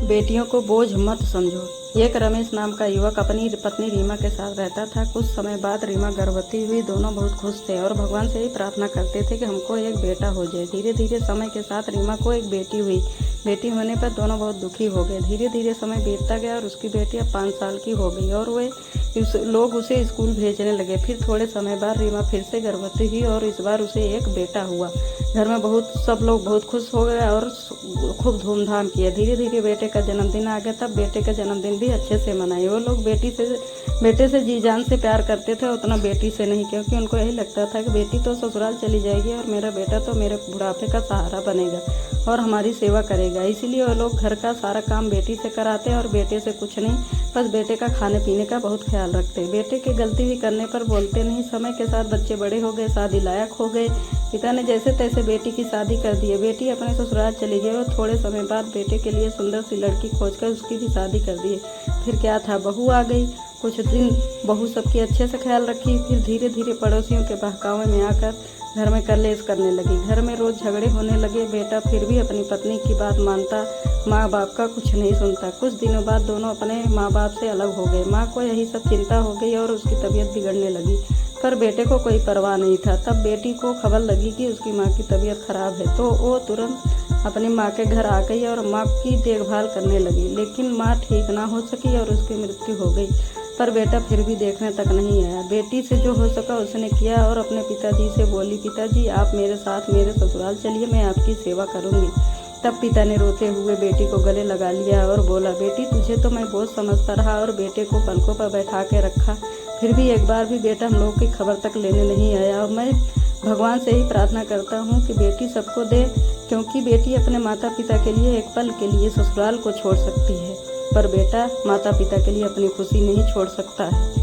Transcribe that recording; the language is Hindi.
बेटियों को बोझ मत समझो। एक रमेश नाम का युवक अपनी पत्नी रीमा के साथ रहता था। कुछ समय बाद रीमा गर्भवती हुई। दोनों बहुत खुश थे और भगवान से ही प्रार्थना करते थे कि हमको एक बेटा हो जाए। धीरे धीरे समय के साथ रीमा को एक बेटी हुई। बेटी होने पर दोनों बहुत दुखी हो गए। धीरे धीरे समय बीतता गया और उसकी बेटी अब 5 साल की हो गई और लोग उसे स्कूल भेजने लगे। फिर थोड़े समय बाद रीमा फिर से गर्भवती हुई और इस बार उसे एक बेटा हुआ। घर में सब लोग बहुत खुश हो गए और खूब धूमधाम किया। धीरे धीरे बेटे का जन्मदिन आ गया। तब बेटे का जन्मदिन भी अच्छे से मनाए। वो लोग बेटे से जी जान से प्यार करते थे, उतना बेटी से नहीं, क्योंकि उनको यही लगता था कि बेटी तो ससुराल चली जाएगी और मेरा बेटा तो मेरे बुढ़ापे का सहारा बनेगा और हमारी सेवा करेगा। इसीलिए वो लोग घर का सारा काम बेटी से कराते और बेटे से कुछ नहीं, बस बेटे का खाने पीने का बहुत ख्याल रखते। बेटे की गलती भी करने पर बोलते नहीं। समय के साथ बच्चे बड़े हो गए, शादी लायक हो गए। पिता ने जैसे तैसे बेटी की शादी कर दी। बेटी अपने ससुराल चली गई और थोड़े समय बाद बेटे के लिए सुंदर सी लड़की खोजकर उसकी भी शादी कर दी। फिर क्या था, बहू आ गई। कुछ दिन बहू सबकी अच्छे से ख्याल रखी। फिर धीरे धीरे पड़ोसियों के बहकावे में आकर घर में कलेश करने लगी। घर में रोज झगड़े होने लगे। बेटा फिर भी अपनी पत्नी की बात मानता, माँ बाप का कुछ नहीं सुनता। कुछ दिनों बाद दोनों अपने माँ बाप से अलग हो गए। माँ को यही सब चिंता हो गई और उसकी तबीयत बिगड़ने लगी, पर बेटे को कोई परवाह नहीं था। तब बेटी को खबर लगी कि उसकी माँ की तबीयत खराब है, तो वो तुरंत अपनी माँ के घर आ गई और माँ की देखभाल करने लगी। लेकिन माँ ठीक ना हो सकी और उसकी मृत्यु हो गई। पर बेटा फिर भी देखने तक नहीं आया। बेटी से जो हो सका उसने किया और अपने पिताजी से बोली, पिताजी आप मेरे साथ मेरे ससुराल चलिए, मैं आपकी सेवा करूँगी। तब पिता ने रोते हुए बेटी को गले लगा लिया और बोला, बेटी तुझे तो मैं बहुत समझता रहा और बेटे को पलकों पर बैठा के रखा, फिर भी एक बार भी बेटा हम लोग की खबर तक लेने नहीं आया। और मैं भगवान से ही प्रार्थना करता हूँ कि बेटी सबको दे, क्योंकि बेटी अपने माता पिता के लिए एक पल के लिए ससुराल को छोड़ सकती है, पर बेटा माता पिता के लिए अपनी खुशी नहीं छोड़ सकता है।